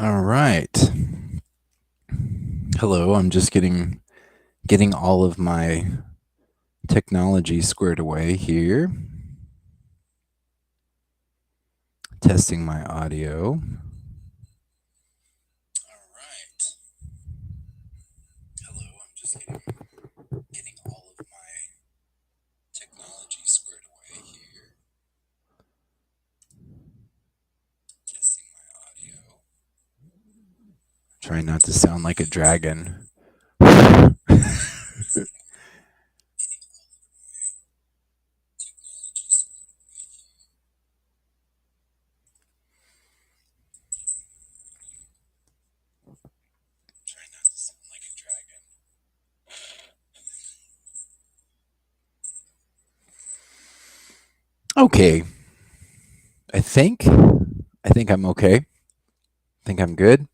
All right. Hello. I'm just getting all of my technology squared away here. Testing my audio. All right. Hello. I'm just getting all of my technology squared away here. Testing my audio. Trying not to sound like a dragon. Try not to sound like a dragon. Okay. I think I'm okay. I think I'm good.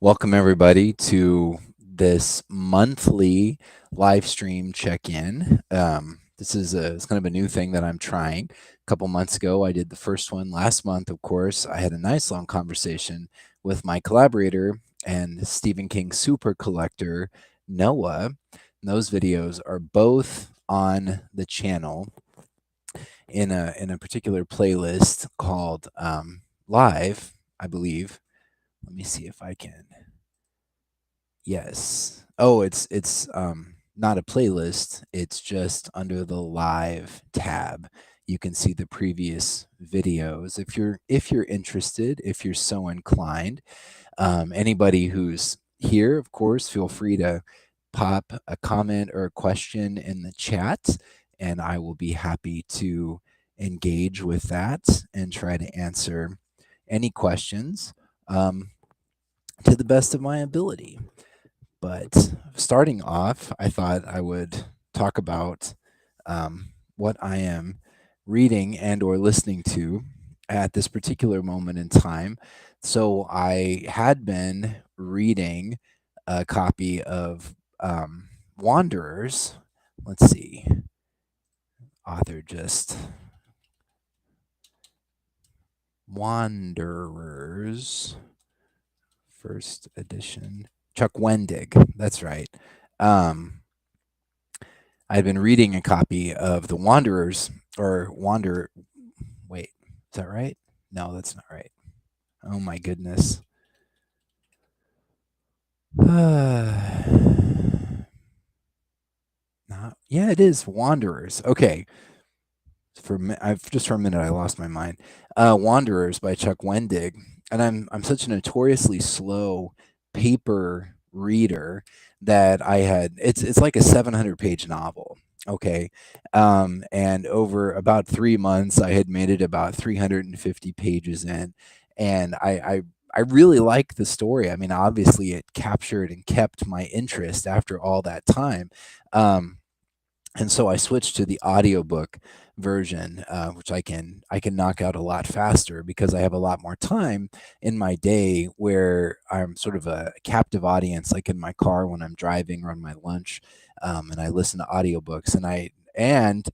Welcome everybody to this monthly live stream check-in. It's kind of a new thing that I'm trying. A couple months ago, I did the first one. Last month, of course, I had a nice long conversation with my collaborator and Stephen King super collector, Noah. And those videos are both on the channel in a particular playlist called Live, I believe. Let me see if I can. Yes. Oh, it's not a playlist. It's just under the live tab. You can see the previous videos if you're interested, if you're so inclined. Anybody who's here, of course, feel free to pop a comment or a question in the chat, and I will be happy to engage with that and try to answer any questions to the best of my ability. But starting off, I thought I would talk about what I am reading and or listening to at this particular moment in time. So I had been reading a copy of Wanderers. Let's see. Author just Wanderers, first edition. Chuck Wendig. That's right. Um, I've been reading a copy of The Wanderers or Wander. Wait, is that right? No, that's not right. Oh my goodness. Not, yeah, it is Wanderers. Okay. I've just for a minute I lost my mind. Wanderers by Chuck Wendig, and I'm such a notoriously slow paper reader that I had it's like a 700-page novel. Okay. And over about 3 months, I had made it about 350 pages in, and I really like the story. I mean, obviously, it captured and kept my interest after all that time. Um, and so I switched to the audiobook version, which I can knock out a lot faster because I have a lot more time in my day where I'm sort of a captive audience, like in my car when I'm driving or on my lunch, and I listen to audiobooks, and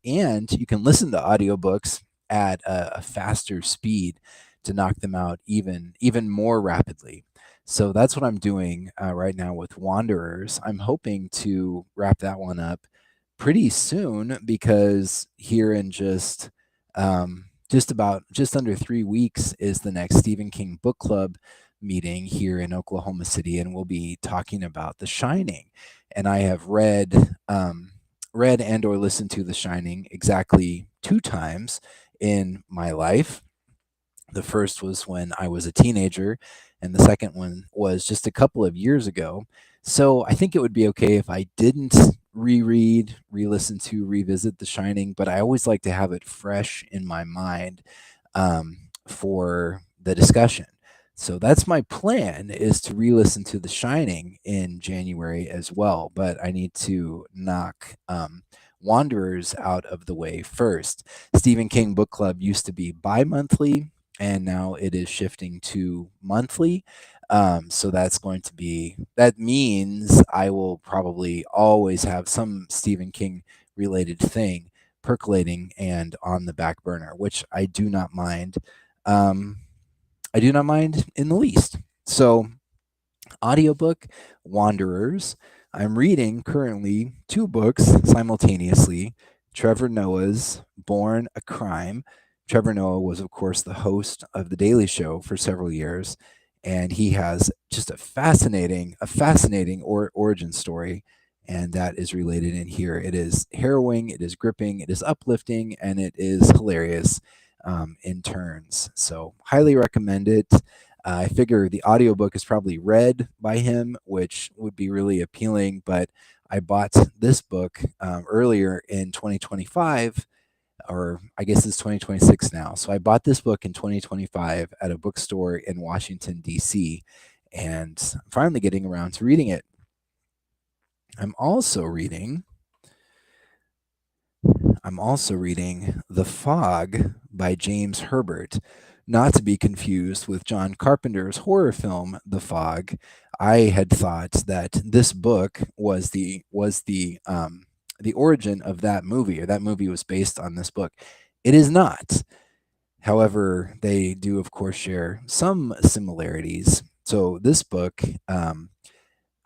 you can listen to audiobooks at a faster speed to knock them out even more rapidly. So that's what I'm doing right now with Wanderers. I'm hoping to wrap that one up pretty soon because here in just under 3 weeks is the next Stephen King book club meeting here in Oklahoma City, and we'll be talking about The Shining. And I have read and or listened to The Shining exactly 2 times in my life. The first was when I was a teenager, and the second one was just a couple of years ago. So I think it would be okay if I didn't reread, re-listen to, revisit The Shining, but I always like to have it fresh in my mind for the discussion. So that's my plan, is to re-listen to The Shining in January as well, but I need to knock Wanderers out of the way first. Stephen King Book Club used to be bi-monthly, and now it is shifting to monthly. So that means I will probably always have some Stephen King related thing percolating and on the back burner, which I do not mind. I do not mind in the least. So, audiobook Wanderers. I'm reading currently two books simultaneously. Trevor Noah's Born a Crime. Trevor Noah was, of course, the host of The Daily Show for several years, and he has just a fascinating origin story, and that is related in here. It is harrowing, it is gripping, it is uplifting, and it is hilarious in turns. So, highly recommend it. I figure the audiobook is probably read by him, which would be really appealing. But I bought this book earlier in 2025, or I guess it's 2026 now. So I bought this book in 2025 at a bookstore in Washington, D.C., and I'm finally getting around to reading it. I'm also reading The Fog by James Herbert, not to be confused with John Carpenter's horror film The Fog. I had thought that this book was the origin of that movie, or that movie was based on this book. It is not. However, they do, of course, share some similarities. So this book, I'm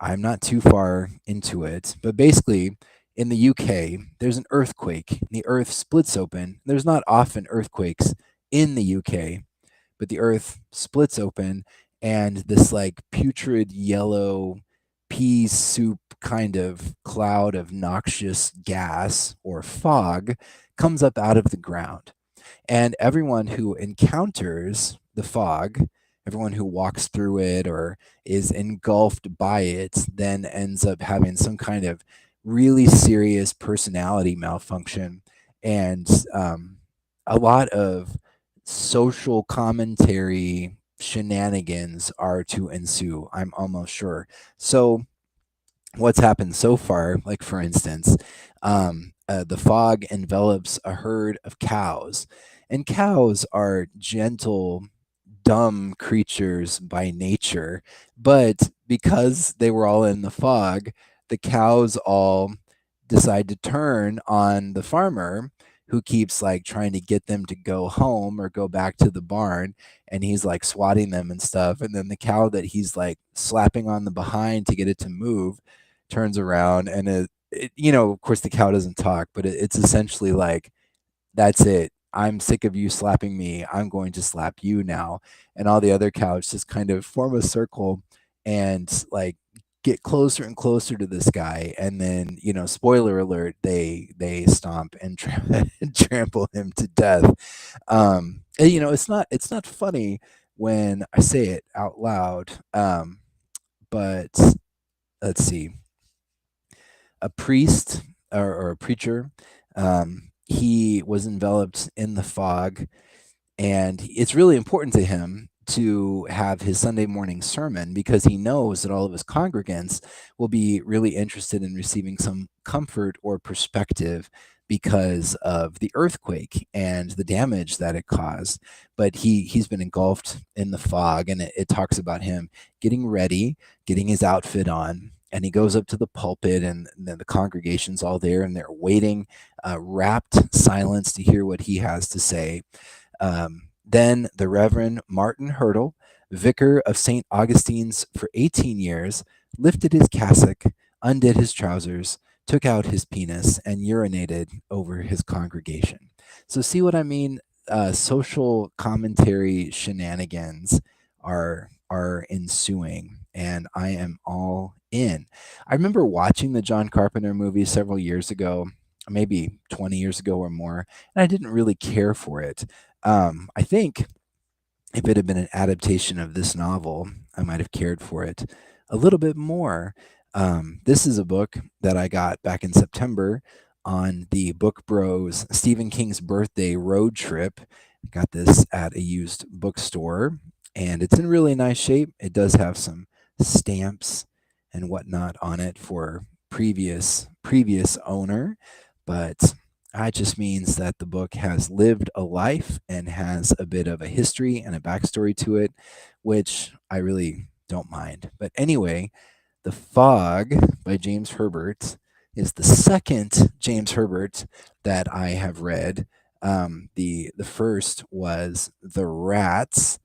not too far into it, but basically, in the UK, there's an earthquake. The earth splits open. There's not often earthquakes in the UK, but the earth splits open, and this like putrid yellow pea soup kind of cloud of noxious gas or fog comes up out of the ground. And everyone who encounters the fog, everyone who walks through it or is engulfed by it, then ends up having some kind of really serious personality malfunction. And a lot of social commentary shenanigans are to ensue, I'm almost sure. So, what's happened so far, like for instance, the fog envelops a herd of cows, and cows are gentle, dumb creatures by nature, but because they were all in the fog, the cows all decide to turn on the farmer, who keeps like trying to get them to go home or go back to the barn, and he's like swatting them and stuff. And then the cow that he's like slapping on the behind to get it to move turns around, and of course the cow doesn't talk, but it's essentially like, that's it. I'm sick of you slapping me. I'm going to slap you now. And all the other cows just kind of form a circle and like get closer and closer to this guy. And then, spoiler alert, they stomp and trample him to death. And, it's not funny when I say it out loud. But let's see, a priest or a preacher. He was enveloped in the fog, and it's really important to him to have his Sunday morning sermon because he knows that all of his congregants will be really interested in receiving some comfort or perspective because of the earthquake and the damage that it caused. But he's been engulfed in the fog, and it talks about him getting ready, getting his outfit on, and he goes up to the pulpit, and then the congregation's all there, and they're waiting, rapt silence to hear what he has to say. Then the Reverend Martin Hurdle, vicar of St. Augustine's for 18 years, lifted his cassock, undid his trousers, took out his penis, and urinated over his congregation. So, see what I mean? Social commentary shenanigans are ensuing, and I am all in. I remember watching the John Carpenter movie several years ago, maybe 20 years ago or more, and I didn't really care for it. I think if it had been an adaptation of this novel, I might have cared for it a little bit more. This is a book that I got back in September on the Book Bros Stephen King's birthday road trip. I got this at a used bookstore, and it's in really nice shape. It does have some stamps and whatnot on it for previous owner, but that just means that the book has lived a life and has a bit of a history and a backstory to it, which I really don't mind. But anyway, The Fog by James Herbert is the second James Herbert that I have read. The first was The Rats,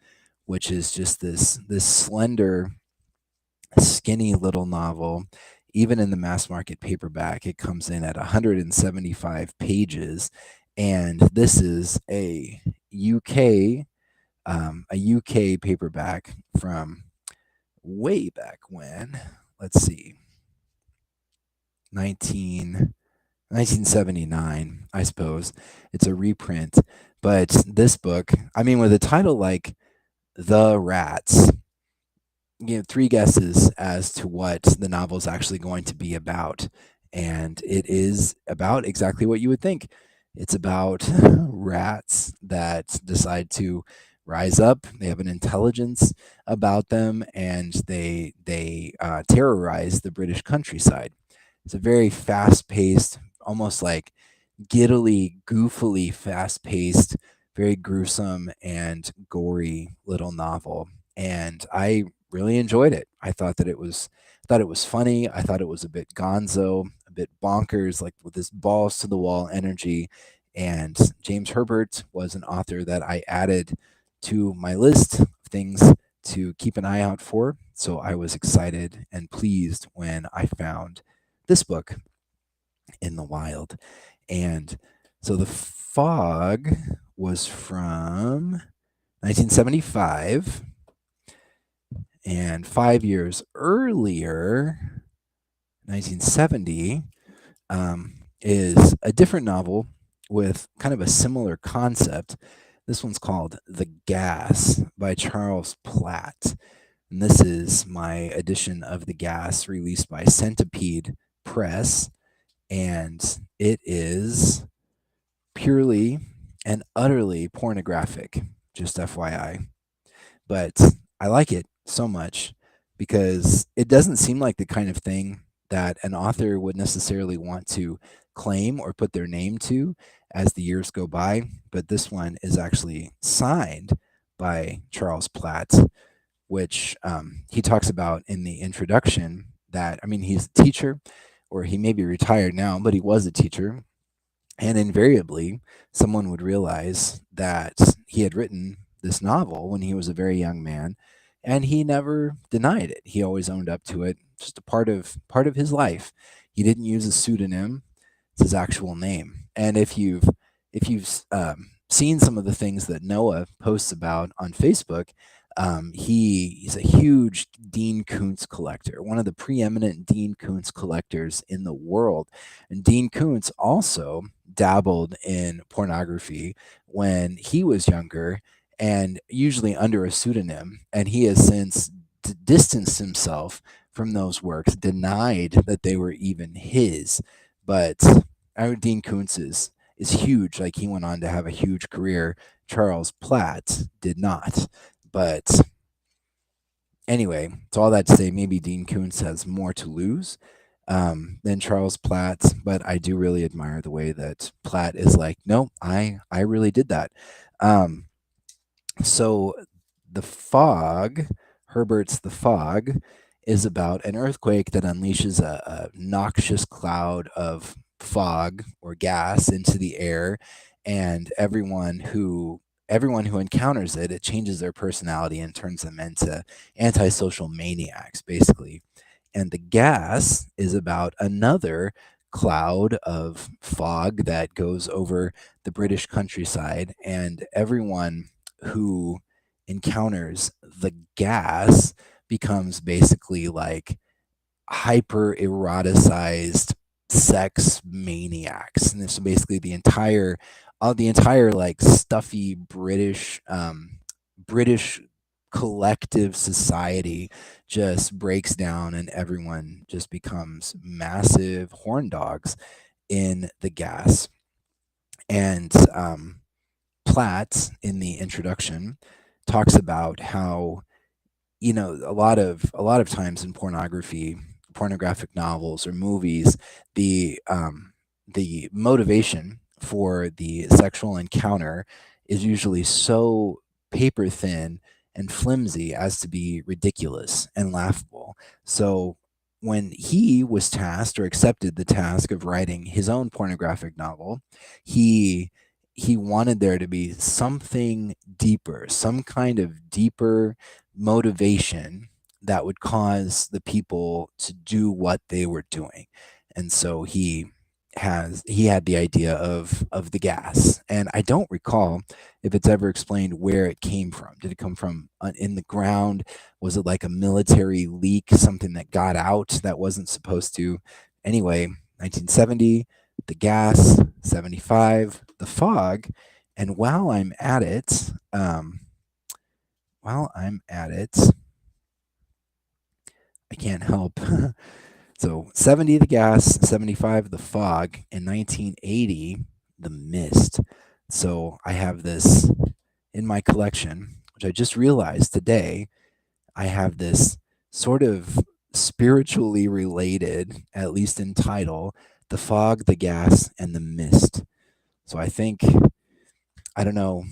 which is just this slender, skinny little novel. Even in the mass market paperback, it comes in at 175 pages, and this is UK a UK paperback from way back when. Let's see, 1979, I suppose. It's a reprint, but this book, I mean, with a title like The Rats, three guesses as to what the novel is actually going to be about. And it is about exactly what you would think. It's about rats that decide to rise up. They have an intelligence about them, and they terrorize the British countryside. It's a very fast-paced, almost like giddily, goofily fast-paced, very gruesome and gory little novel, and I really enjoyed it. I thought it was funny. I thought it was a bit gonzo, a bit bonkers, like with this balls to the wall energy. And James Herbert was an author that I added to my list of things to keep an eye out for. So I was excited and pleased when I found this book in the wild. And so The Fog was from 1975, and 5 years earlier, 1970, is a different novel with kind of a similar concept. This one's called The Gas by Charles Platt. And this is my edition of The Gas released by Centipede Press. And it is purely and utterly pornographic, just FYI. But I like it so much because it doesn't seem like the kind of thing that an author would necessarily want to claim or put their name to as the years go by. But this one is actually signed by Charles Platt, which he talks about in the introduction that, I mean, he's a teacher, or he may be retired now, but he was a teacher. And invariably, someone would realize that he had written this novel when he was a very young man, and he never denied it. He always owned up to it, just a part of his life. He didn't use a pseudonym; it's his actual name. And if you've seen some of the things that Noah posts about on Facebook, he's a huge Dean Koontz collector, one of the preeminent Dean Koontz collectors in the world. And Dean Koontz also dabbled in pornography when he was younger, and usually under a pseudonym. And he has since distanced himself from those works, denied that they were even his. But Dean Koontz is huge. Like, he went on to have a huge career. Charles Platt did not. But anyway, so all that to say, maybe Dean Koontz has more to lose than Charles Platt, but I do really admire the way that Platt is like, no, I really did that. So The Fog, Herbert's The Fog, is about an earthquake that unleashes a noxious cloud of fog or gas into the air, and everyone who encounters it, it changes their personality and turns them into antisocial maniacs, basically. And The Gas is about another cloud of fog that goes over the British countryside, and everyone who encounters the gas becomes basically like hyper eroticized sex maniacs. And this is basically the entire like stuffy British collective society just breaks down, and everyone just becomes massive horn dogs in the gas. And Platt, in the introduction, talks about how, a lot of times in pornographic novels or movies, the motivation for the sexual encounter is usually so paper thin and flimsy as to be ridiculous and laughable. So when he was tasked or accepted the task of writing his own pornographic novel, he he wanted there to be something deeper, some kind of deeper motivation that would cause the people to do what they were doing. And so he had the idea of the gas, and I don't recall if it's ever explained where it came from. Did it come from in the ground? Was it like a military leak, something that got out that wasn't supposed to? Anyway, 1970, the gas, 75, the fog, and while I'm at it, I can't help. So 70 the gas, 75 the fog, and 1980 the mist. So I have this in my collection, which I just realized today. I have this sort of spiritually related, at least in title, the fog, the gas, and the mist. So I think, I don't know,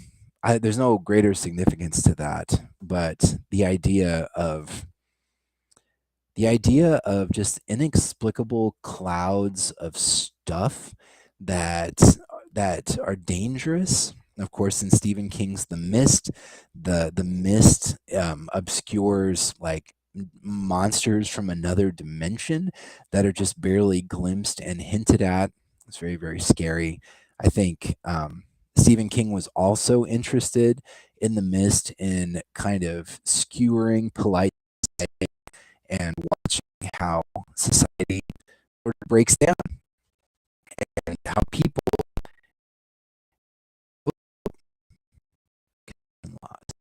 there's no greater significance to that, but the idea of just inexplicable clouds of stuff that are dangerous. Of course, in Stephen King's The Mist, the mist obscures like monsters from another dimension that are just barely glimpsed and hinted at. It's very, very scary. I think Stephen King was also interested in The Mist in kind of skewering polite and watching how society sort of breaks down and how people lost.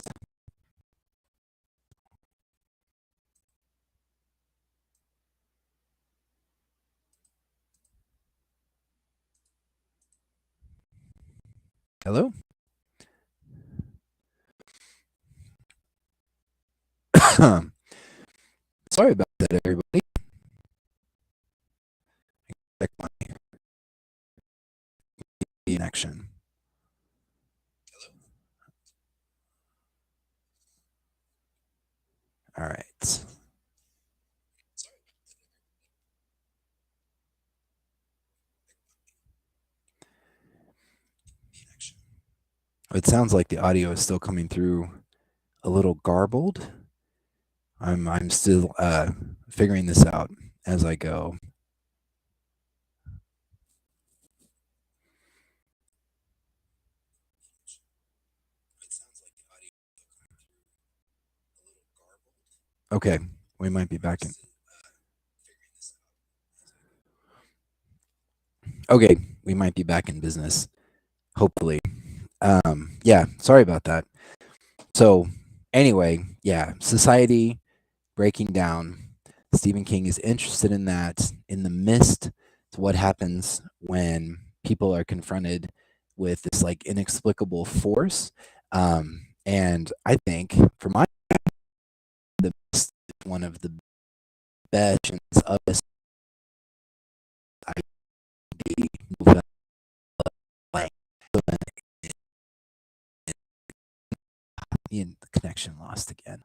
Hello? Sorry about that, everybody. Check my connection. All right. It sounds like the audio is still coming through a little garbled. I'm still figuring this out as I go. Okay, we might be back in. Okay, we might be back in business. Hopefully. Yeah, sorry about that. So, anyway, yeah, society breaking down. Stephen King is interested in that. In the mist, to what happens when people are confronted with this like inexplicable force. And I think, for my, the mist is one of the best of this ID novella. The connection lost again.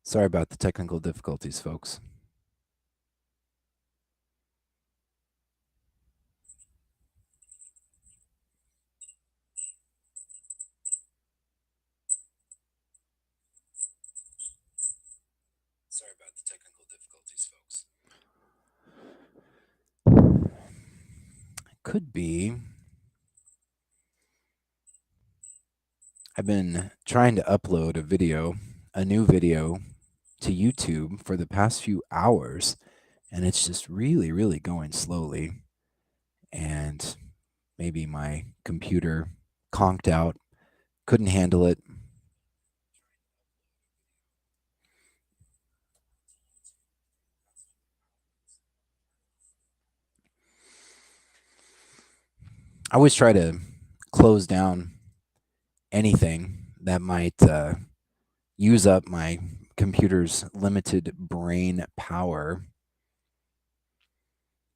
Sorry about the technical difficulties, folks. Sorry about the technical difficulties, folks. Could be. I've been trying to upload a new video to YouTube for the past few hours, and it's just really, really going slowly. And maybe my computer conked out, couldn't handle it. I always try to close down anything that might use up my computer's limited brain power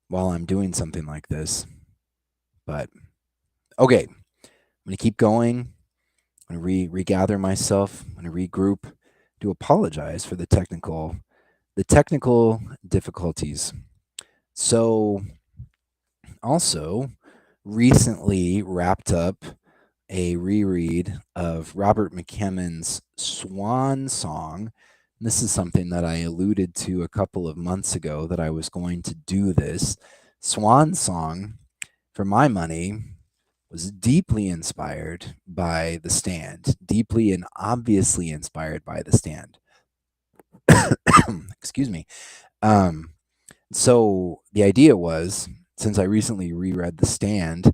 while I'm doing something like this. But okay, I'm going to keep going. I'm going to regather myself. I'm going to regroup. To apologize for the technical difficulties. So, also recently wrapped up a reread of Robert McCammon's Swan song. This is something that I alluded to a couple of months ago that I was going to do this. Swan song, for my money, was deeply inspired by The Stand, deeply and obviously inspired by The Stand. Excuse me. So the idea was, since I recently reread The Stand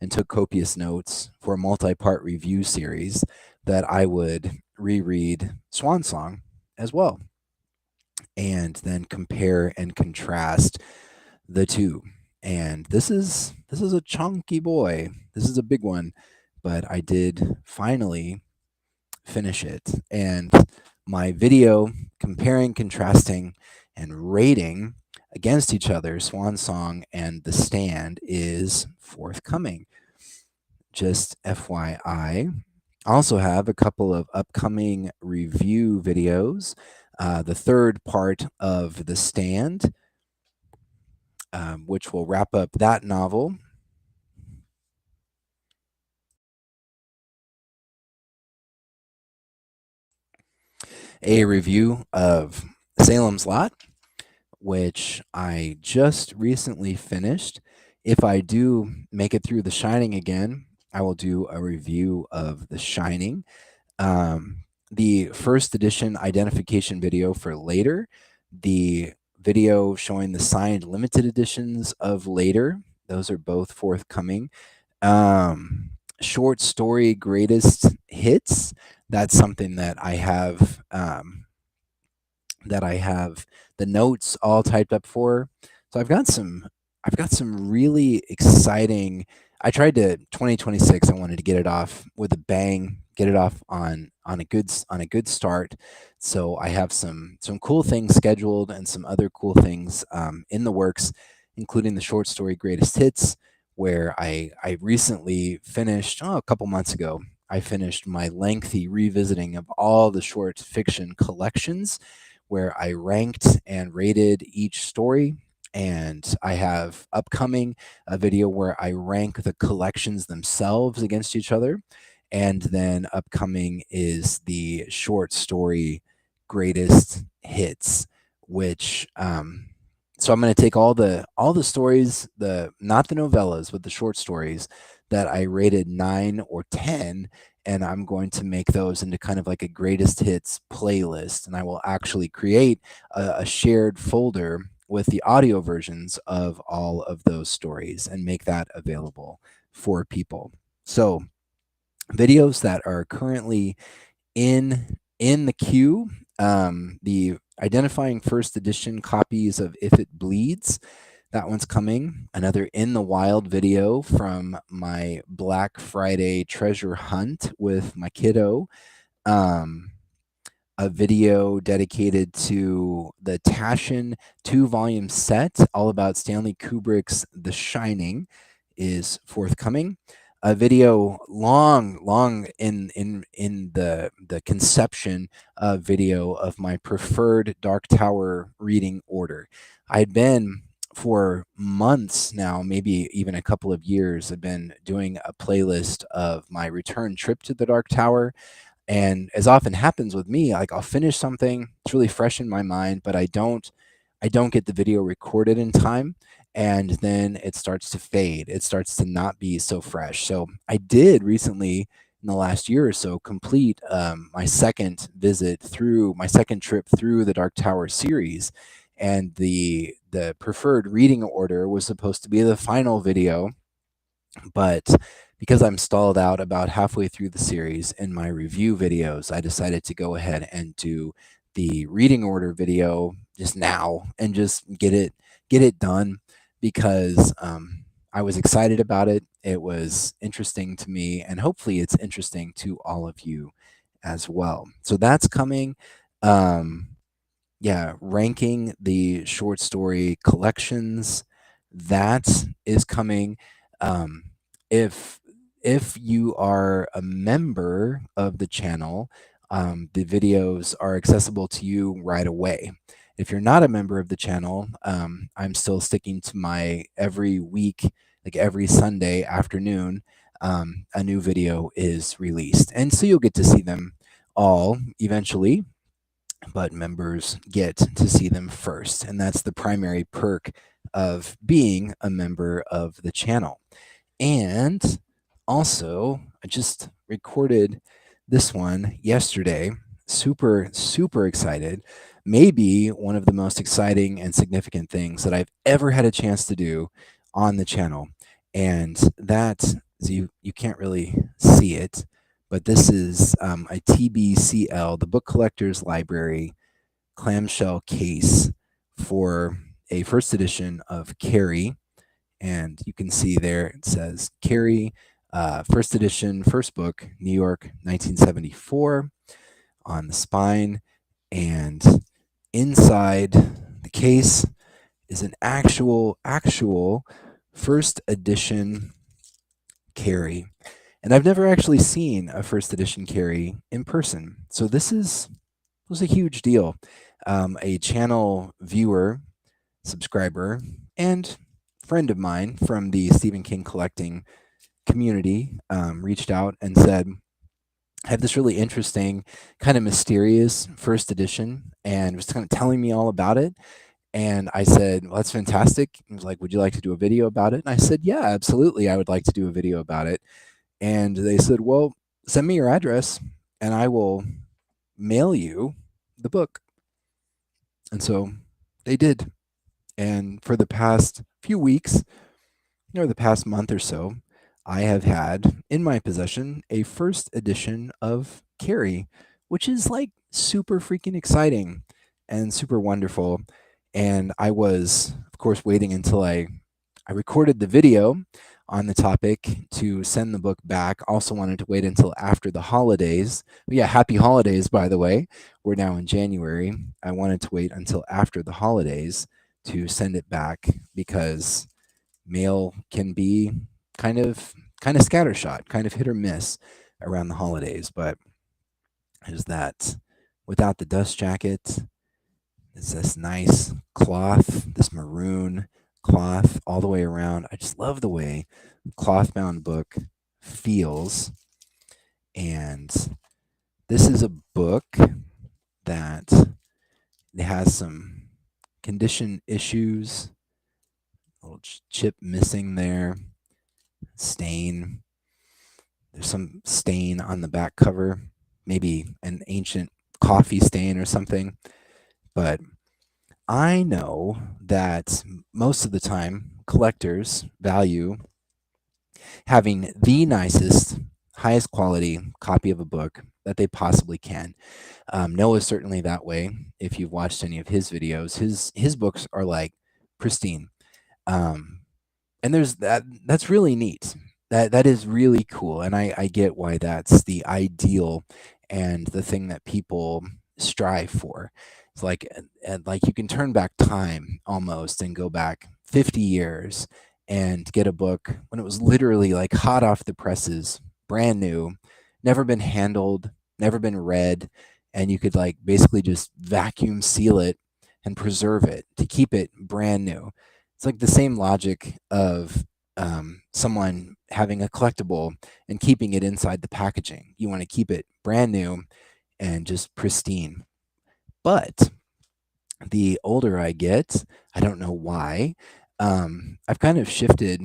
and took copious notes for a multi-part review series, that I would reread Swan Song as well, and then compare and contrast the two. And this is a chunky boy. This is a big one, but I did finally finish it. And my video comparing, contrasting, and rating against each other, Swan Song and The Stand, is forthcoming. Just FYI. I also have a couple of upcoming review videos. The third part of The Stand, which will wrap up that novel. A review of Salem's Lot, which I just recently finished. If I do make it through The Shining again, I will do a review of The Shining. The first edition identification video for later, the video showing the signed limited editions of later, those are both forthcoming. Short story greatest hits, that's something that I have the notes all typed up for. So I've got some really exciting. I tried to 2026. I wanted to get it off with a bang, get it off on a good start. So I have some cool things scheduled and some other cool things in the works, including the short story greatest hits, where I recently finished a couple months ago. I finished my lengthy revisiting of all the short fiction collections, where I ranked and rated each story. And I have upcoming a video where I rank the collections themselves against each other. And then upcoming is the short story greatest hits, which so I'm going to take all the stories, not the novellas, but the short stories that I rated 9 or 10, and I'm going to make those into kind of like a greatest hits playlist. And I will actually create a shared folder with the audio versions of all of those stories and make that available for people. So videos that are currently in the queue, the identifying first edition copies of If It Bleeds, that one's coming. Another In the Wild video from my Black Friday treasure hunt with my kiddo. A video dedicated to the Taschen 2-volume set, all about Stanley Kubrick's The Shining, is forthcoming. A video long in the conception video of my preferred Dark Tower reading order. I'd been for months now, maybe even a couple of years, I've been doing a playlist of my return trip to the Dark Tower. And as often happens with me, like I'll finish something, it's really fresh in my mind, but I don't get the video recorded in time, and then it starts to fade. It starts to not be so fresh. So I did recently, in the last year or so, complete my second trip through the Dark Tower series, and the preferred reading order was supposed to be the final video, but because I'm stalled out about halfway through the series in my review videos, I decided to go ahead and do the reading order video just now and just get it done, because I was excited about it. It was interesting to me, and hopefully it's interesting to all of you as well. So that's coming. Um, yeah, ranking the short story collections, that is coming. Um, if if you are a member of the channel, the videos are accessible to you right away. If you're not a member of the channel, I'm still sticking to my every week, like every Sunday afternoon, a new video is released, and so you'll get to see them all eventually, but members get to see them first. And that's the primary perk of being a member of the channel. And also, I just recorded this one yesterday. Super, super excited. Maybe one of the most exciting and significant things that I've ever had a chance to do on the channel. And that, you can't really see it, but this is a TBCL, the Book Collector's Library clamshell case for a first edition of Carrie. And you can see there it says Carrie, first edition, first book, New York, 1974 on the spine. And inside the case is an actual first edition Carrie. And I've never actually seen a first edition Carrie in person. So this was a huge deal. A channel viewer, subscriber, and friend of mine from the Stephen King collecting community reached out and said, I have this really interesting, kind of mysterious first edition, and was kind of telling me all about it. And I said, well, that's fantastic. He was like, would you like to do a video about it? And I said, yeah, absolutely. I would like to do a video about it. And they said, well, send me your address and I will mail you the book. And so they did. And for the past few weeks, or the past month or so, I have had in my possession a first edition of Carrie, which is like super freaking exciting and super wonderful. And I was, of course, waiting until I recorded the video on the topic to send the book back. Also wanted to wait until after the holidays. But yeah, happy holidays, by the way. We're now in January. I wanted to wait until after the holidays to send it back because mail can be kind of scattershot, kind of hit or miss around the holidays. But is that without the dust jacket, is this nice cloth, this maroon cloth all the way around. I just love the way cloth bound book feels. And this is a book that it has some condition issues, a little chip missing there, stain. There's some stain on the back cover, maybe an ancient coffee stain or something. But I know that most of the time collectors value having the nicest, highest quality copy of a book that they possibly can. Noah's certainly that way. If you've watched any of his videos, his books are like pristine. And that's really neat. That is really cool. And I get why that's the ideal and the thing that people strive for. It's like you can turn back time almost and go back 50 years and get a book when it was literally like hot off the presses, brand new, never been handled, never been read, and you could like basically just vacuum seal it and preserve it to keep it brand new. It's like the same logic of someone having a collectible and keeping it inside the packaging. You want to keep it brand new and just pristine. But the older I get, I don't know why, I've kind of shifted.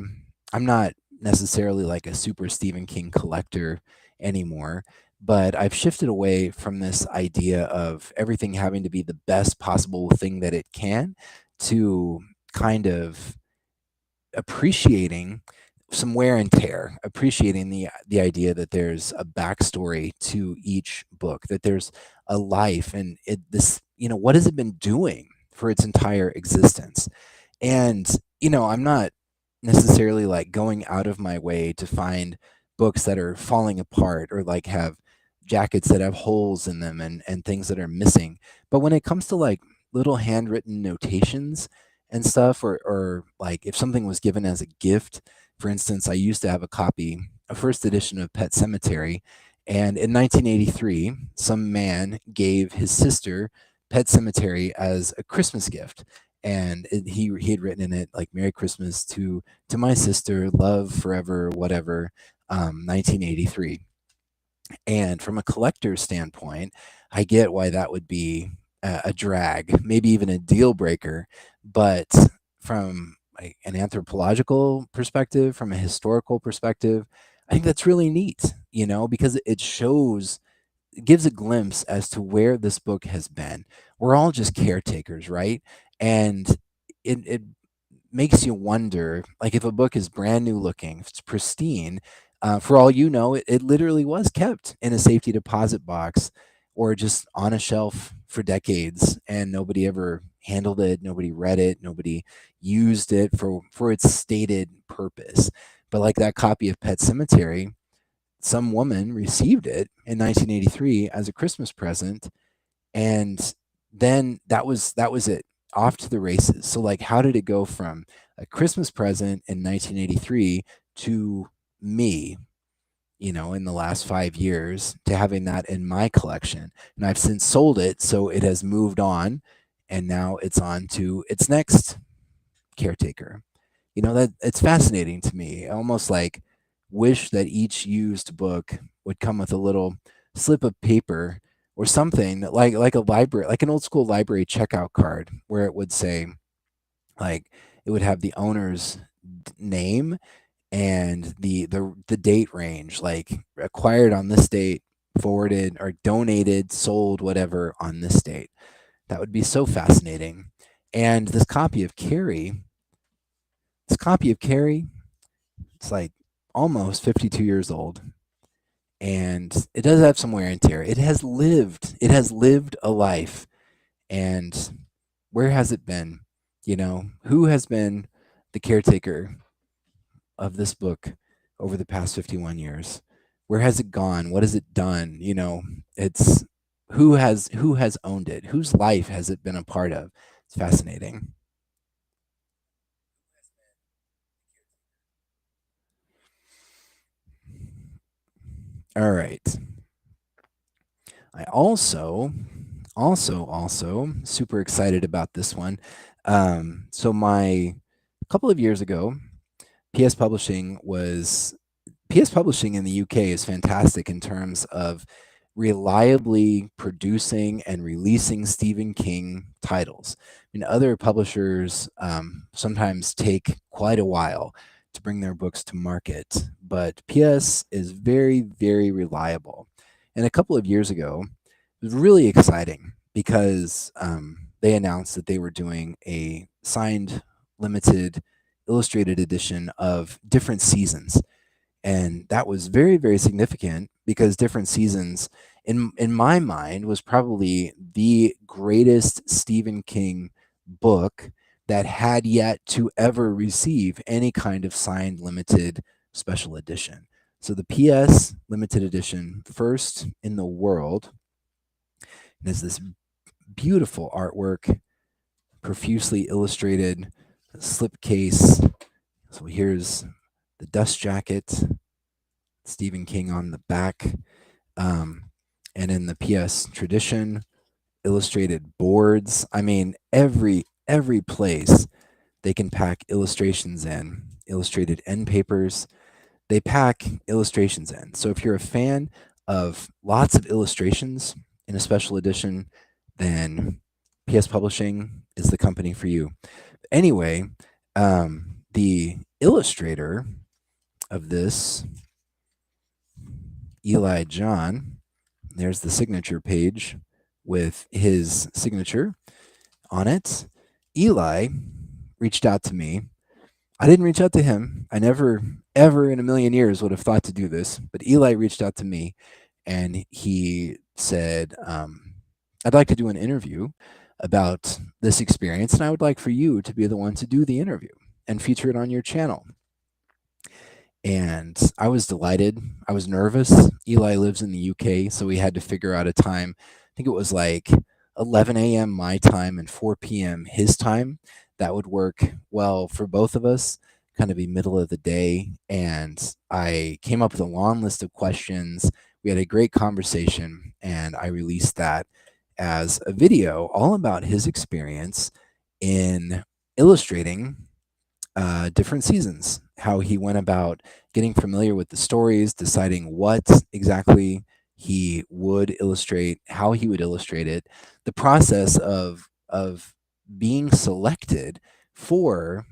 I'm not necessarily like a super Stephen King collector anymore, but I've shifted away from this idea of everything having to be the best possible thing that it can to kind of appreciating some wear and tear, appreciating the idea that there's a backstory to each book, that there's a life, and what has it been doing for its entire existence? And I'm not necessarily like going out of my way to find books that are falling apart or like have jackets that have holes in them and things that are missing. But when it comes to like little handwritten notations and stuff, or like if something was given as a gift, for instance, I used to have a first edition of Pet Cemetery, and in 1983, some man gave his sister Pet Cemetery as a Christmas gift. And he had written in it like "Merry Christmas to my sister, love forever, whatever, 1983." And from a collector's standpoint, I get why that would be a drag, maybe even a deal breaker. But from like an anthropological perspective, from a historical perspective, I think that's really neat, because it shows, it gives a glimpse as to where this book has been. We're all just caretakers, right? And it makes you wonder, like if a book is brand new looking, if it's pristine, for all you know, it literally was kept in a safety deposit box or just on a shelf for decades, and nobody ever handled it, nobody read it, nobody used it for its stated purpose. But like that copy of Pet Cemetery, some woman received it in 1983 as a Christmas present, and then that was it, off to the races. So like, how did it go from a Christmas present in 1983 to me, in the last 5 years, to having that in my collection? And I've since sold it, so it has moved on, and now it's on to its next caretaker. That it's fascinating to me. I almost like wish that each used book would come with a little slip of paper or something, like a library, like an old school library checkout card, where it would say, like, it would have the owner's name and the date range, like acquired on this date, forwarded or donated, sold, whatever, on this date. That would be so fascinating. And this copy of Carrie, it's like almost 52 years old, and it does have some wear and tear. It has lived a life, and where has it been? Who has been the caretaker of this book over the past 51 years? Where has it gone? What has it done? It's who has owned it? Whose life has it been a part of? It's fascinating. All right. I also super excited about this one. So my a couple of years ago, PS Publishing was PS Publishing in the UK is fantastic in terms of reliably producing and releasing Stephen King titles. I mean, other publishers sometimes take quite a while to bring their books to market, but PS is very, very reliable. And a couple of years ago, it was really exciting because they announced that they were doing a signed, limited, illustrated edition of different seasons, and that was very, very significant because different seasons, in my mind, was probably the greatest Stephen King book that had yet to ever receive any kind of signed limited special edition. So the PS limited edition, first in the world, and is this beautiful artwork, profusely illustrated slipcase. So here's the dust jacket, Stephen King on the back, um, and in the PS tradition, illustrated boards. I mean, every place they can pack illustrations in, illustrated end papers, they pack illustrations in. So if you're a fan of lots of illustrations in a special edition, then PS Publishing is the company for you. Anyway, the illustrator of this, Eli John, there's the signature page with his signature on it. Eli reached out to me. I didn't reach out to him. I never, ever in a million years would have thought to do this, but Eli reached out to me and he said, I'd like to do an interview about this experience, and I would like for you to be the one to do the interview. and feature it on your channel." And I was delighted. I was nervous. Eli lives in the UK, so we had to figure out a time. I think it was like 11 a.m. my time and 4 p.m. his time. That would work well for both of us, kind of be middle of the day. And I came up with a long list of questions. We had a great conversation, and I released that as a video all about his experience in illustrating different seasons, how he went about getting familiar with the stories, deciding what exactly he would illustrate, how he would illustrate it, the process of being selected for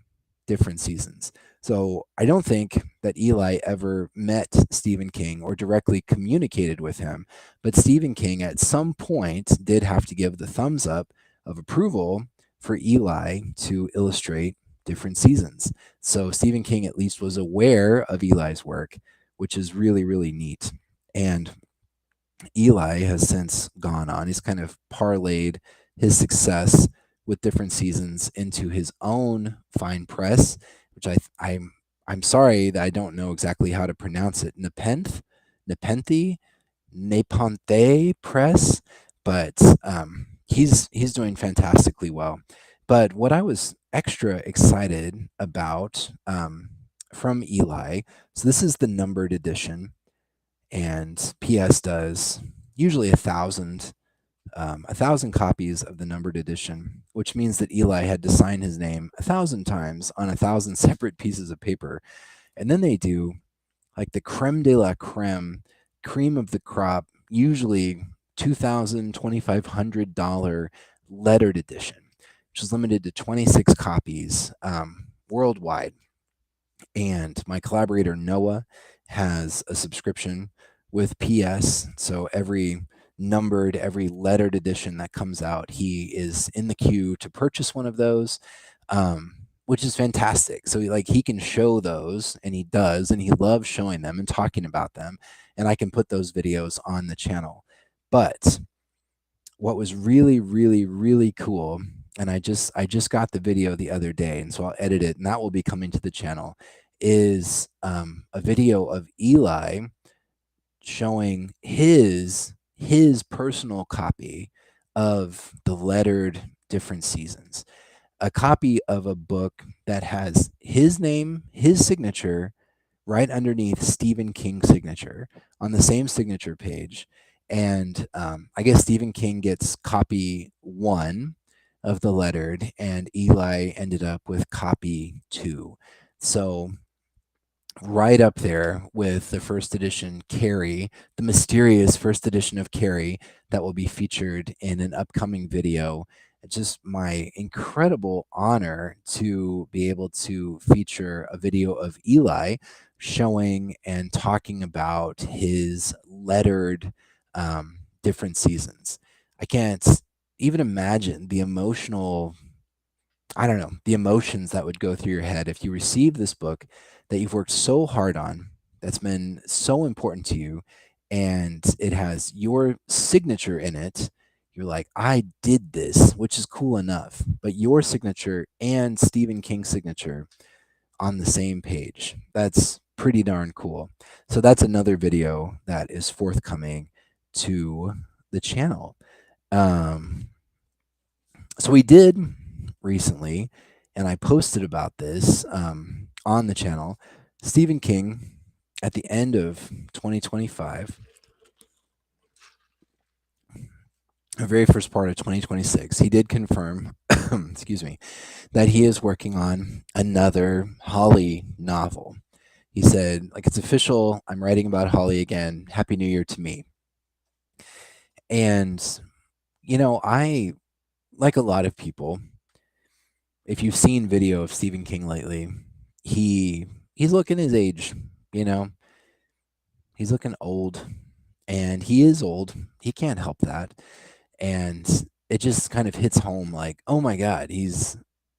different seasons. So I don't think that Eli ever met Stephen King or directly communicated with him, but Stephen King at some point did have to give the thumbs up of approval for Eli to illustrate different seasons. So Stephen King at least was aware of Eli's work, which is really, really neat. And Eli has since gone on. He's kind of parlayed his success with different seasons into his own fine press, which I'm sorry that I don't know exactly how to pronounce it. Nepenthe, Press, but he's doing fantastically well. But what I was extra excited about from Eli, so this is the numbered edition, and PS does usually 1,000 copies of the numbered edition, which means that Eli had to sign his name 1,000 times on 1,000 separate pieces of paper. And then they do like the creme de la creme, cream of the crop, usually $2,000, $2,500 lettered edition, which is limited to 26 copies worldwide. And my collaborator Noah has a subscription with PS. So every numbered, every lettered edition that comes out, he is in the queue to purchase one of those, which is fantastic. So like he can show those, and he does, and he loves showing them and talking about them, and I can put those videos on the channel. But what was really, really, really cool, and I just got the video the other day, and so I'll edit it, and that will be coming to the channel, is a video of Eli showing his personal copy of the lettered different seasons, a copy of a book that has his name, his signature, right underneath Stephen King's signature on the same signature page. And I guess Stephen King gets copy 1 of the lettered, and Eli ended up with copy 2. So right up there with the first edition Carrie, the mysterious first edition of Carrie that will be featured in an upcoming video. It's just my incredible honor to be able to feature a video of Eli showing and talking about his lettered different seasons. I can't even imagine the emotional, I don't know, the emotions that would go through your head if you receive this book that you've worked so hard on, that's been so important to you, and it has your signature in it. You're like, I did this, which is cool enough, but your signature and Stephen King's signature on the same page. That's pretty darn cool. So that's another video that is forthcoming to the channel. So we did recently, and I posted about this on the channel. Stephen King, at the end of 2025, the very first part of 2026, he did confirm, excuse me, that he is working on another Holly novel. He said, like, it's official, I'm writing about Holly again. Happy New Year to me. And, you know, I, like a lot of people, if you've seen video of Stephen King lately, he's looking his age, you know. He's looking old, and he is old. He can't help that. And it just kind of hits home like, oh my God, he's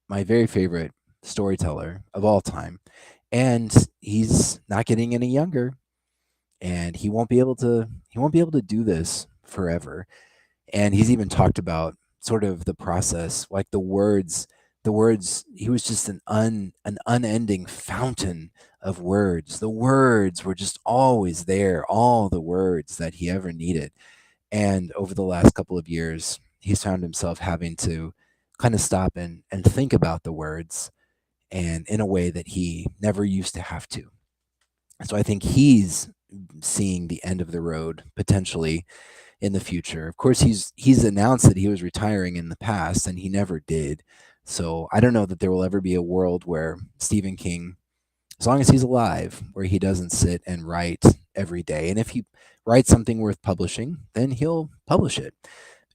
my very favorite storyteller of all time. And he's not getting any younger, and he won't be able to do this forever. And he's even talked about sort of the process, like the words The words, he was just an unending fountain of words. The words were just always there, all the words that he ever needed. And over the last couple of years, he's found himself having to kind of stop and think about the words, and in a way that he never used to have to. So I think he's seeing the end of the road potentially in the future. Of course, he's announced that he was retiring in the past, and he never did. So I don't know that there will ever be a world where Stephen King, as long as he's alive, where he doesn't sit and write every day. And if he writes something worth publishing, then he'll publish it.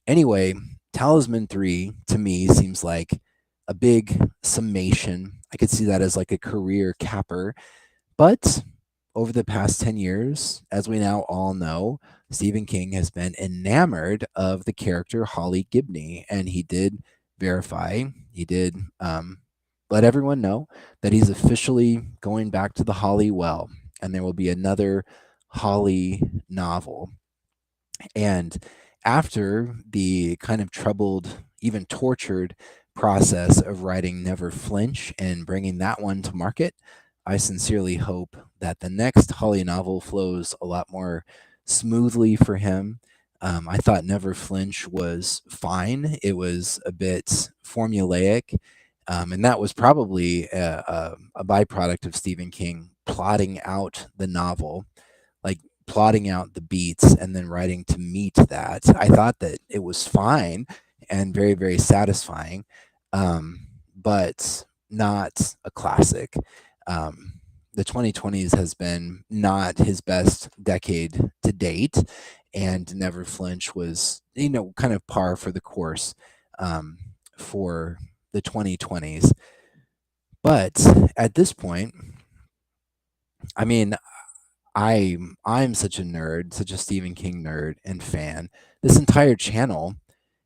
Anyway, Talisman 3 to me seems like a big summation. I could see that as like a career capper. But over the past 10 years, as we now all know, Stephen King has been enamored of the character Holly Gibney, and he did verify, he did let everyone know that he's officially going back to the Holly well, and there will be another Holly novel. And after the kind of troubled, even tortured process of writing Never Flinch and bringing that one to market, I sincerely hope that the next Holly novel flows a lot more smoothly for him. I thought Never Flinch was fine. It was a bit formulaic, and that was probably a byproduct of Stephen King plotting out the novel, like plotting out the beats and then writing to meet that. I thought that it was fine and very, very satisfying, but not a classic. The 2020s has been not his best decade to date, and Never Flinch was, kind of par for the course for the 2020s. But at this point, I mean, I'm such a nerd, such a Stephen King nerd and fan. This entire channel,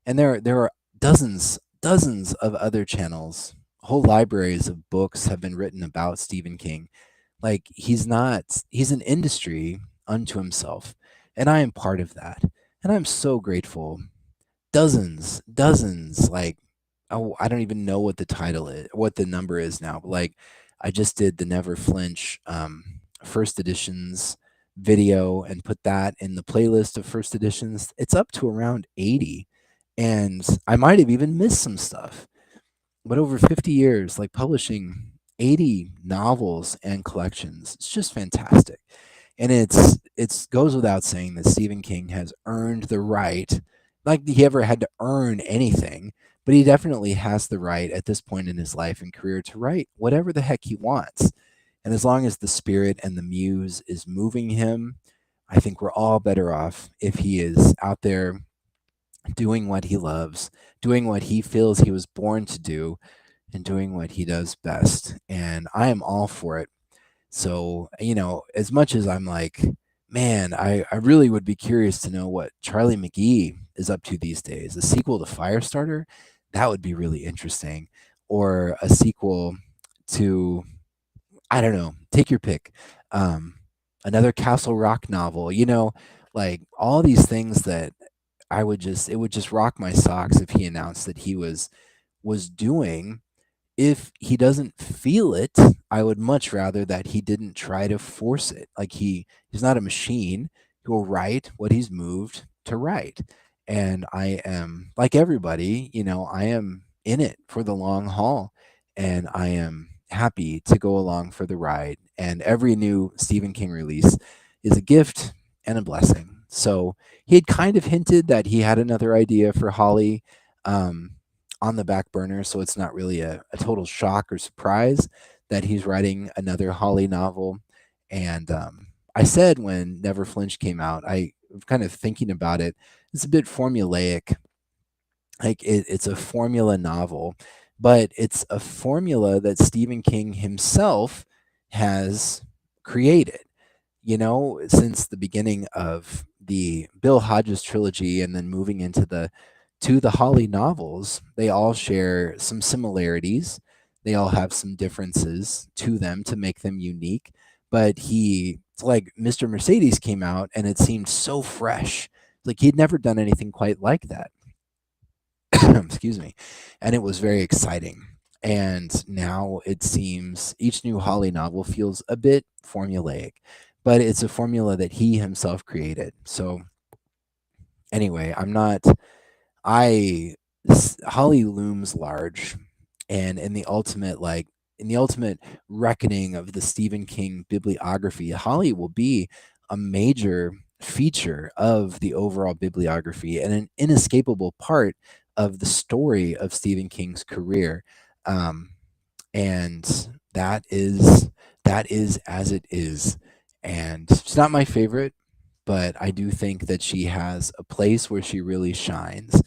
and there are dozens of other channels, whole libraries of books have been written about Stephen King. Like he's an industry unto himself, and I am part of that. And I'm so grateful. Dozens, like, oh, I don't even know what the title is, what the number is now, but like I just did the Never Flinch first editions video and put that in the playlist of first editions. It's up to around 80, and I might have even missed some stuff. But over 50 years, like publishing 80 novels and collections, it's just fantastic. And it's goes without saying that Stephen King has earned the right, like he ever had to earn anything, but he definitely has the right at this point in his life and career to write whatever the heck he wants. And as long as the spirit and the muse is moving him, I think we're all better off if he is out there doing what he loves, doing what he feels he was born to do, and doing what he does best. And I am all for it. So, as much as I'm like, man, I really would be curious to know what Charlie McGee is up to these days. A sequel to Firestarter, that would be really interesting. Or a sequel to, I don't know, take your pick. Another Castle Rock novel, like all these things that it would just rock my socks if he announced that he was doing. If he doesn't feel it, I would much rather that he didn't try to force it. Like he's not a machine. He will write what he's moved to write. And I am like everybody, I am in it for the long haul, and I am happy to go along for the ride. And every new Stephen King release is a gift and a blessing. So he had kind of hinted that he had another idea for Holly on the back burner, so it's not really a total shock or surprise that he's writing another Holly novel. And I said when Never Flinch came out, I was kind of thinking about it. It's a bit formulaic. Like it's a formula novel, but it's a formula that Stephen King himself has created. Since the beginning of the Bill Hodges trilogy and then moving into the Holly novels, they all share some similarities. They all have some differences to them to make them unique. But it's like Mr. Mercedes came out and it seemed so fresh. Like he'd never done anything quite like that. Excuse me. And it was very exciting. And now it seems each new Holly novel feels a bit formulaic, but it's a formula that he himself created. So anyway, I'm not I Holly looms large, and in the ultimate reckoning of the Stephen King bibliography, Holly will be a major feature of the overall bibliography and an inescapable part of the story of Stephen King's career. Um, and that is as it is. And she's not my favorite, but I do think that she has a place where she really shines.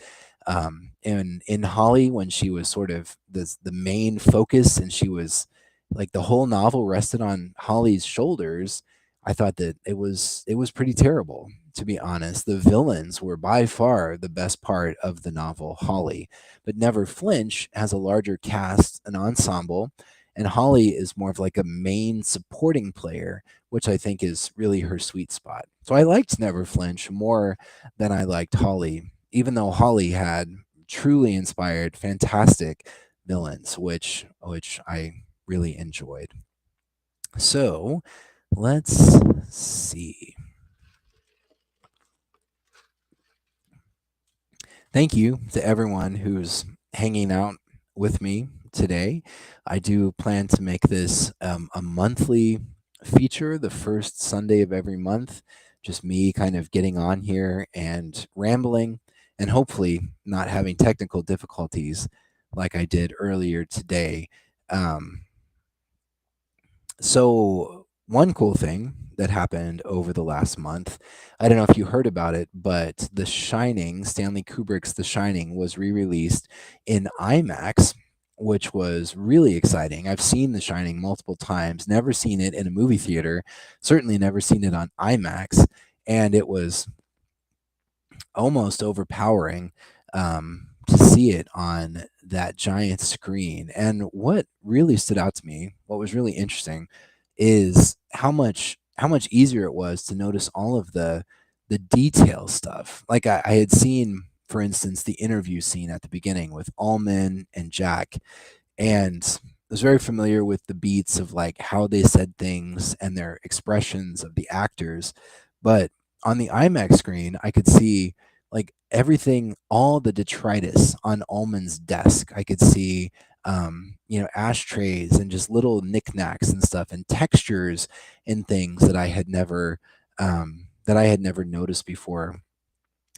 In Holly, when she was sort of the main focus, and she was like the whole novel rested on Holly's shoulders, I thought that it was pretty terrible, to be honest. The villains were by far the best part of the novel, Holly, but Never Flinch has a larger cast, an ensemble, and Holly is more of like a main supporting player, which I think is really her sweet spot. So I liked Never Flinch more than I liked Holly, even though Holly had truly inspired fantastic villains, which I really enjoyed. So let's see. Thank you to everyone who's hanging out with me today. I do plan to make this a monthly feature, the first Sunday of every month. Just me kind of getting on here and rambling, and hopefully not having technical difficulties like I did earlier today. Um, so, one cool thing that happened over the last month, I don't know if you heard about it, but The Shining, Stanley Kubrick's The Shining, was re released in IMAX, which was really exciting. I've seen The Shining multiple times, never seen it in a movie theater, certainly never seen it on IMAX, and it was almost overpowering to see it on that giant screen. And what really stood out to me, what was really interesting, is how much easier it was to notice all of the detail stuff. Like I had seen, for instance, the interview scene at the beginning with Allman and Jack, and was very familiar with the beats of like how they said things and their expressions of the actors. But on the IMAX screen, I could see like everything, all the detritus on Allman's desk. I could see, ashtrays and just little knickknacks and stuff, and textures and things that I had never noticed before.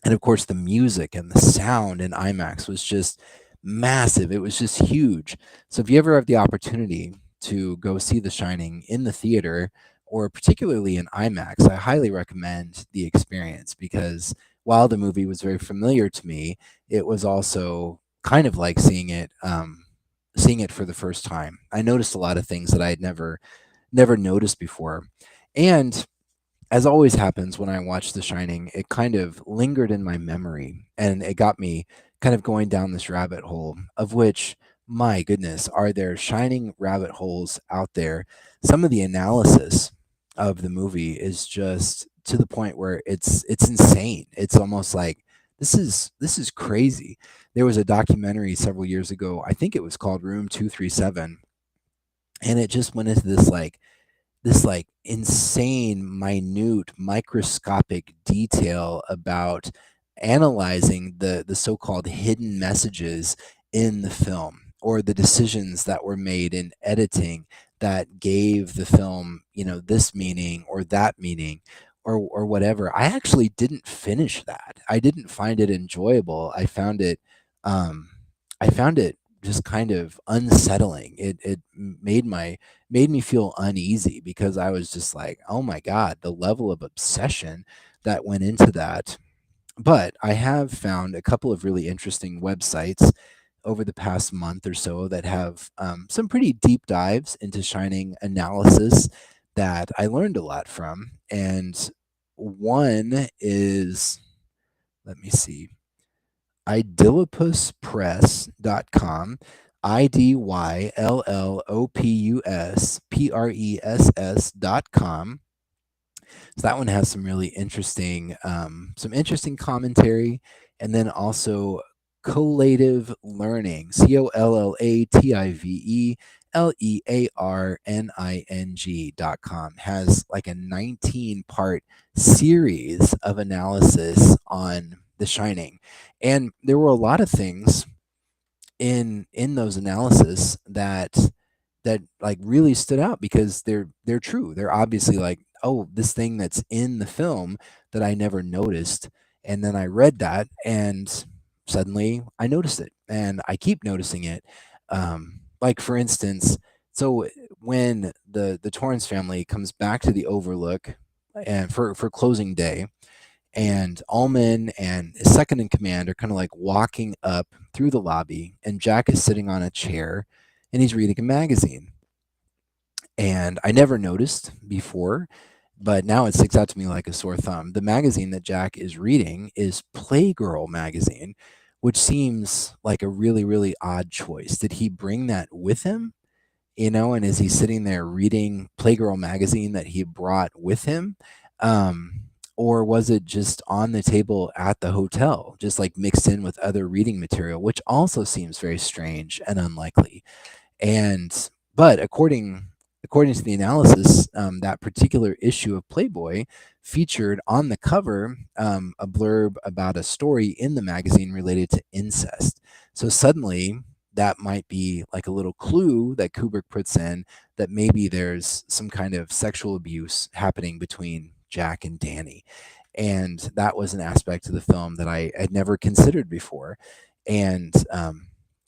And of course, the music and the sound in IMAX was just massive. It was just huge. So if you ever have the opportunity to go see The Shining in the theater, or particularly in IMAX, I highly recommend the experience, because while the movie was very familiar to me, it was also kind of like seeing it for the first time. I noticed a lot of things that I had never noticed before. And as always happens when I watch The Shining, it kind of lingered in my memory, and it got me kind of going down this rabbit hole, of which, my goodness, are there shining rabbit holes out there? Some of the analysis of the movie is just to the point where it's insane. It's almost like this is crazy. There was a documentary several years ago. I think it was called Room 237, and it just went into this insane, minute, microscopic detail about analyzing the so-called hidden messages in the film, or the decisions that were made in editing that gave the film, this meaning or that meaning, or whatever. I actually didn't finish that. I didn't find it enjoyable. Um I found it just kind of unsettling. It made me feel uneasy, because I was just like, "Oh my god, the level of obsession that went into that." But I have found a couple of really interesting websites over the past month or so that have some pretty deep dives into Shining analysis that I learned a lot from. And one is, let me see, idylopuspress.com, idylopuspress.com. So that one has some really interesting commentary, and then also collative learning, COLLATIVE LEARNING.com, has like a 19-part series of analysis on The Shining. And there were a lot of things in those analysis that like really stood out because they're true. They're obviously like, oh, this thing that's in the film that I never noticed, and then I read that and suddenly I noticed it, and I keep noticing it. Like for instance, so when the Torrance family comes back to the Overlook and for closing day, and Allman and his second in command are kind of like walking up through the lobby, and Jack is sitting on a chair and he's reading a magazine. And I never noticed before, but now it sticks out to me like a sore thumb. The magazine that Jack is reading is Playgirl magazine, which seems like a really, really odd choice. Did he bring that with him? And is he sitting there reading Playgirl magazine that he brought with him? Or was it just on the table at the hotel, just like mixed in with other reading material, which also seems very strange and unlikely. And but according to the analysis, that particular issue of Playboy featured on the cover a blurb about a story in the magazine related to incest. So suddenly that might be like a little clue that Kubrick puts in that maybe there's some kind of sexual abuse happening between Jack and Danny. And that was an aspect of the film that I had never considered before. And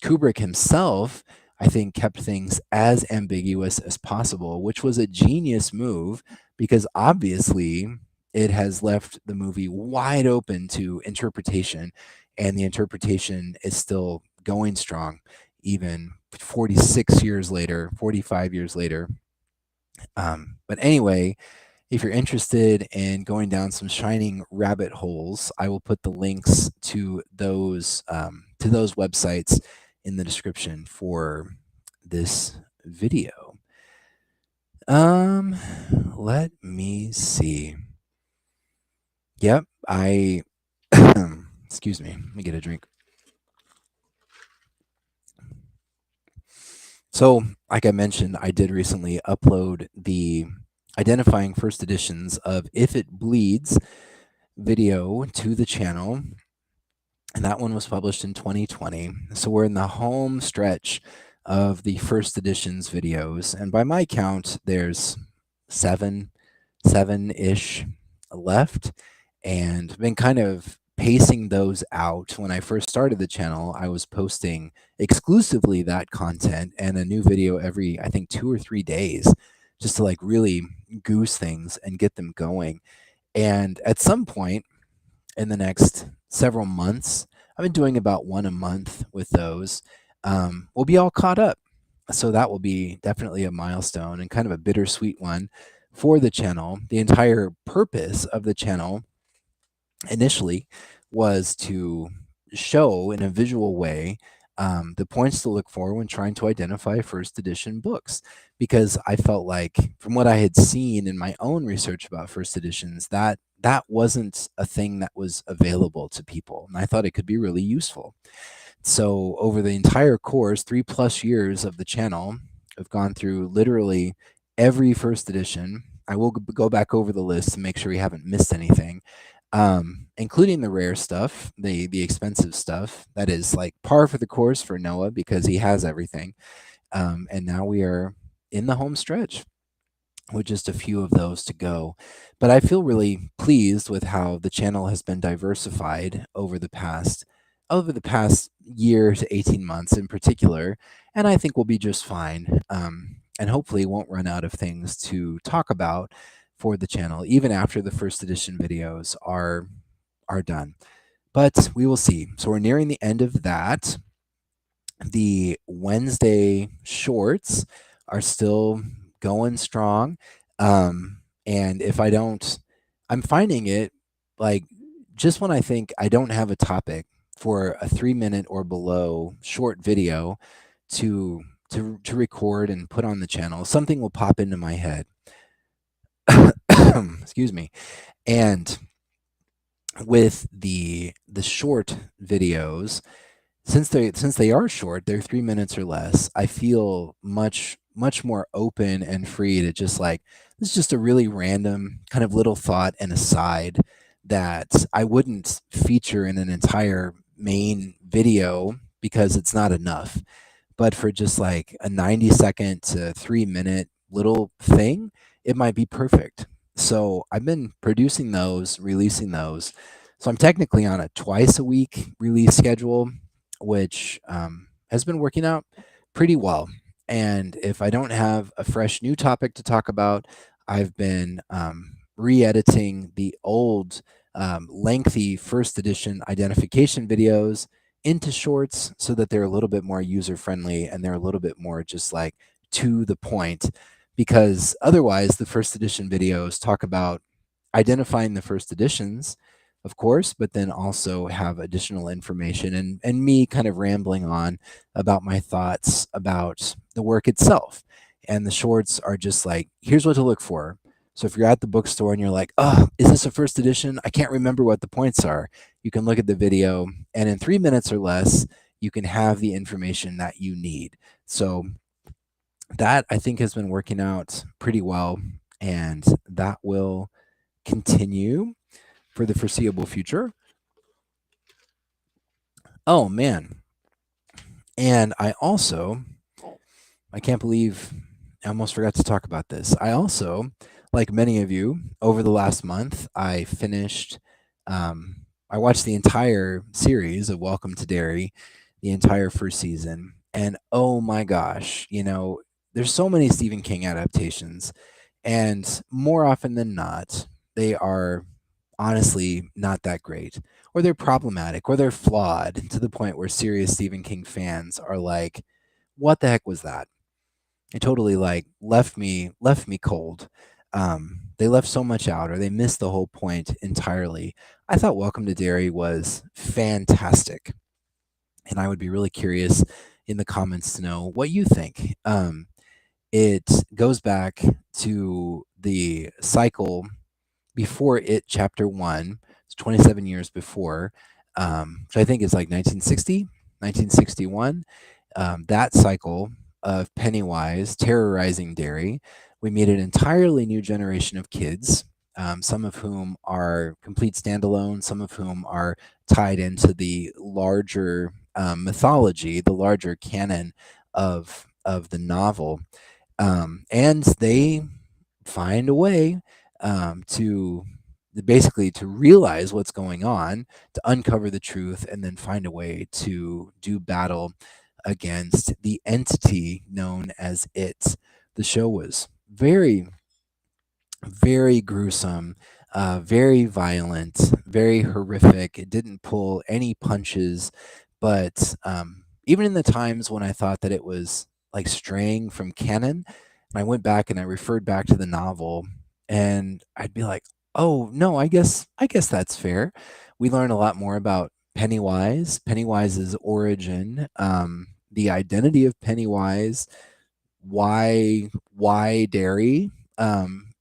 Kubrick himself, I think, kept things as ambiguous as possible, which was a genius move because obviously it has left the movie wide open to interpretation, and the interpretation is still going strong, even 46 years later, 45 years later. But anyway, if you're interested in going down some Shining rabbit holes, I will put the links to those websites in the description for this video. Let me see. Yep, I excuse me, let me get a drink. So, like I mentioned, I did recently upload the identifying first editions of If It Bleeds video to the channel, and that one was published in 2020. So we're in the home stretch of the first editions videos, and by my count, there's seven-ish left, and been kind of pacing those out. When I first started the channel, I was posting exclusively that content and a new video every, I think, 2 or 3 days, just to like really goose things and get them going. And at some point in the next several months, I've been doing about one a month with those. We'll be all caught up. So that will be definitely a milestone and kind of a bittersweet one for the channel. The entire purpose of the channel initially was to show in a visual way the points to look for when trying to identify first edition books, because I felt like from what I had seen in my own research about first editions, that wasn't a thing that was available to people, and I thought it could be really useful. So over the entire course, 3+ years of the channel, I've gone through literally every first edition. I will go back over the list to make sure we haven't missed anything, including the rare stuff, the expensive stuff that is like par for the course for Noah because he has everything. And now we are in the home stretch with just a few of those to go. But I feel really pleased with how the channel has been diversified over the past year to 18 months in particular, and I think we'll be just fine. And hopefully won't run out of things to talk about for the channel, even after the first edition videos are done. But we will see. So we're nearing the end of that. The Wednesday shorts are still going strong. And if I don't, I'm finding it like just when I think I don't have a topic for a 3-minute or below short video to record and put on the channel, something will pop into my head. Excuse me. And with the short videos, since they are short, they're 3 minutes or less. I feel much more open and free to just like, this is just a really random kind of little thought and aside that I wouldn't feature in an entire main video because it's not enough. But for just like a 90-second to 3 minute little thing, it might be perfect. So I've been producing those, releasing those. So I'm technically on a twice a week release schedule, which has been working out pretty well. And if I don't have a fresh new topic to talk about, I've been re-editing the old lengthy first edition identification videos into shorts so that they're a little bit more user friendly and they're a little bit more just like to the point, because otherwise the first edition videos talk about identifying the first editions, of course, but then also have additional information and me kind of rambling on about my thoughts about the work itself. And the shorts are just like, here's what to look for. So if you're at the bookstore and you're like, oh, is this a first edition? I can't remember what the points are. You can look at the video, and in 3 minutes or less, you can have the information that you need. So that I think has been working out pretty well, and that will continue for the foreseeable future. Oh man. And I can't believe I almost forgot to talk about this. I also, like many of you, over the last month, I watched the entire series of Welcome to Derry, the entire first season. And oh my gosh, there's so many Stephen King adaptations. And more often than not, they are honestly not that great, or they're problematic, or they're flawed to the point where serious Stephen King fans are like, what the heck was that? It totally like left me cold. They left so much out, or they missed the whole point entirely. I thought Welcome to Derry was fantastic, and I would be really curious in the comments to know what you think. It goes back to the cycle before it, chapter one. It's 27 years before, which I think is like 1960, 1961. That cycle of Pennywise terrorizing Derry. We meet an entirely new generation of kids, some of whom are complete standalone, some of whom are tied into the larger mythology, the larger canon of the novel, and they find a way to basically to realize what's going on, to uncover the truth, and then find a way to do battle against the entity known as it. The show was very, very gruesome, very violent, very horrific. It didn't pull any punches, but even in the times when I thought that it was like straying from canon, and I went back and I referred back to the novel, and I'd be like, "Oh no, I guess that's fair." We learn a lot more about Pennywise's origin, the identity of Pennywise, why Derry,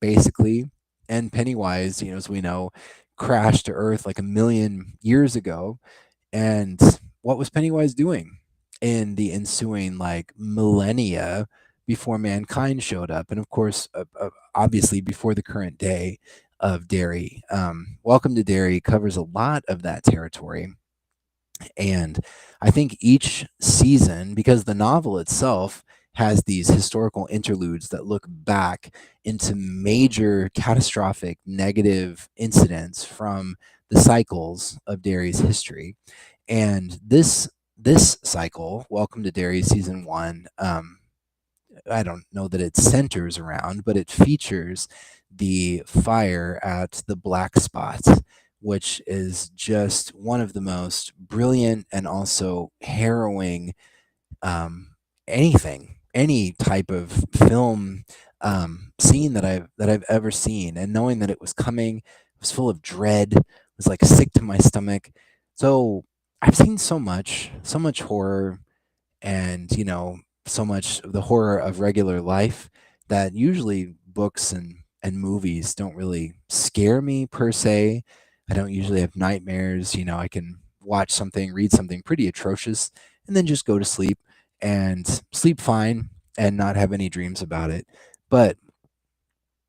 basically, and Pennywise, as we know, crashed to Earth like a million years ago. And what was Pennywise doing in the ensuing like millennia before mankind showed up? And of course, obviously, before the current day of Derry. Welcome to Derry covers a lot of that territory. And I think each season, because the novel itself has these historical interludes that look back into major catastrophic negative incidents from the cycles of Derry's history. And this cycle, Welcome to Derry season one, I don't know that it centers around, but it features the fire at the Black Spot, which is just one of the most brilliant and also harrowing, any type of film scene that I've ever seen. And knowing that it was coming, it was full of dread. It was like sick to my stomach. So I've seen so much horror, and so much of the horror of regular life, that usually books and movies don't really scare me per se. I don't usually have nightmares. I can watch something, read something pretty atrocious, and then just go to sleep and sleep fine and not have any dreams about it. But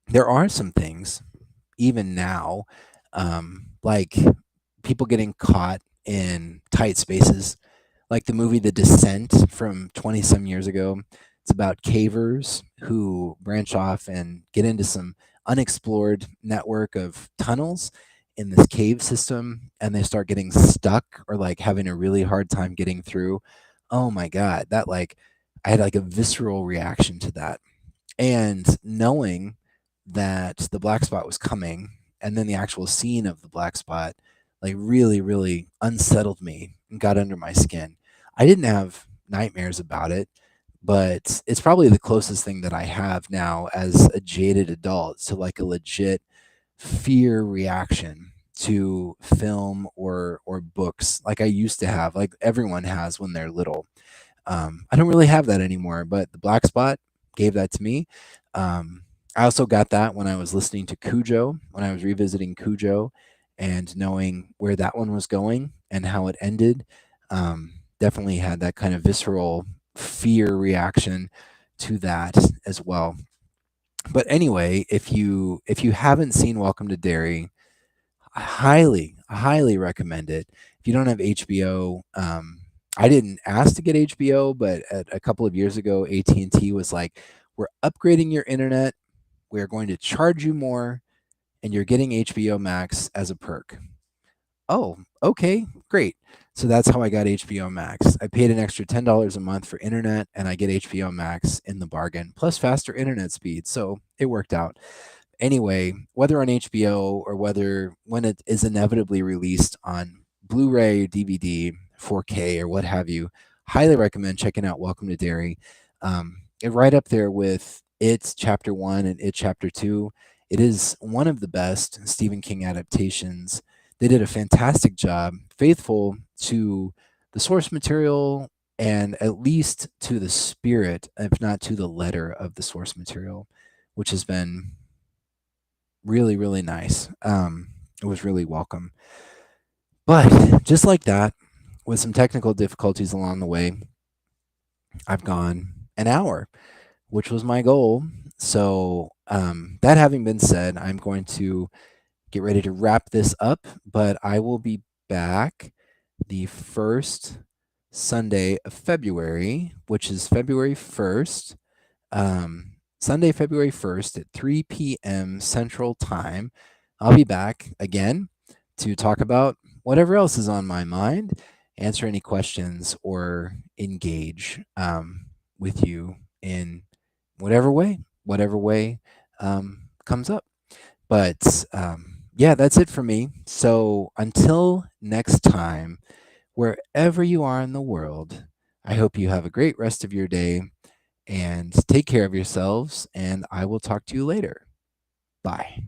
there are some things, even now, like people getting caught in tight spaces, like the movie The Descent from 20 some years ago. It's about cavers who branch off and get into some unexplored network of tunnels in this cave system, and they start getting stuck or like having a really hard time getting through. Oh my God, that like I had like a visceral reaction to that. And knowing that the black spot was coming and then the actual scene of the black spot like really, really unsettled me and got under my skin. I didn't have nightmares about it, but it's probably the closest thing that I have now as a jaded adult to like a legit fear reaction to film or books like I used to have, like everyone has when they're little. I don't really have that anymore, but the black spot gave that to me. I also got that when I was listening to Cujo, when I was revisiting Cujo and knowing where that one was going and how it ended. Definitely had that kind of visceral fear reaction to that as well. But anyway, if you haven't seen Welcome to Derry, I highly recommend it. If you don't have HBO, I didn't ask to get HBO, but a couple of years ago, AT&T was like, "We're upgrading your internet. We are going to charge you more, and you're getting HBO Max as a perk." Oh, okay, great. So that's how I got HBO Max. I paid an extra $10 a month for internet, and I get HBO Max in the bargain, plus faster internet speed. So it worked out. Anyway, whether on HBO or whether when it is inevitably released on Blu-ray, DVD, 4K, or what have you, highly recommend checking out Welcome to Derry. Right up there with It Chapter 1 and It Chapter 2. It is one of the best Stephen King adaptations. They did a fantastic job, faithful to the source material and at least to the spirit, if not to the letter of the source material, which has been really, really nice. It was really welcome. But just like that, with some technical difficulties along the way, I've gone an hour, which was my goal. So, that having been said, I'm going to get ready to wrap this up, but I will be back the first Sunday of February, which is February 1st. Sunday, February 1st at 3 p.m. Central Time. I'll be back again to talk about whatever else is on my mind, answer any questions, or engage with you in whatever way comes up. But yeah, that's it for me. So until next time, wherever you are in the world, I hope you have a great rest of your day and take care of yourselves. And I will talk to you later. Bye.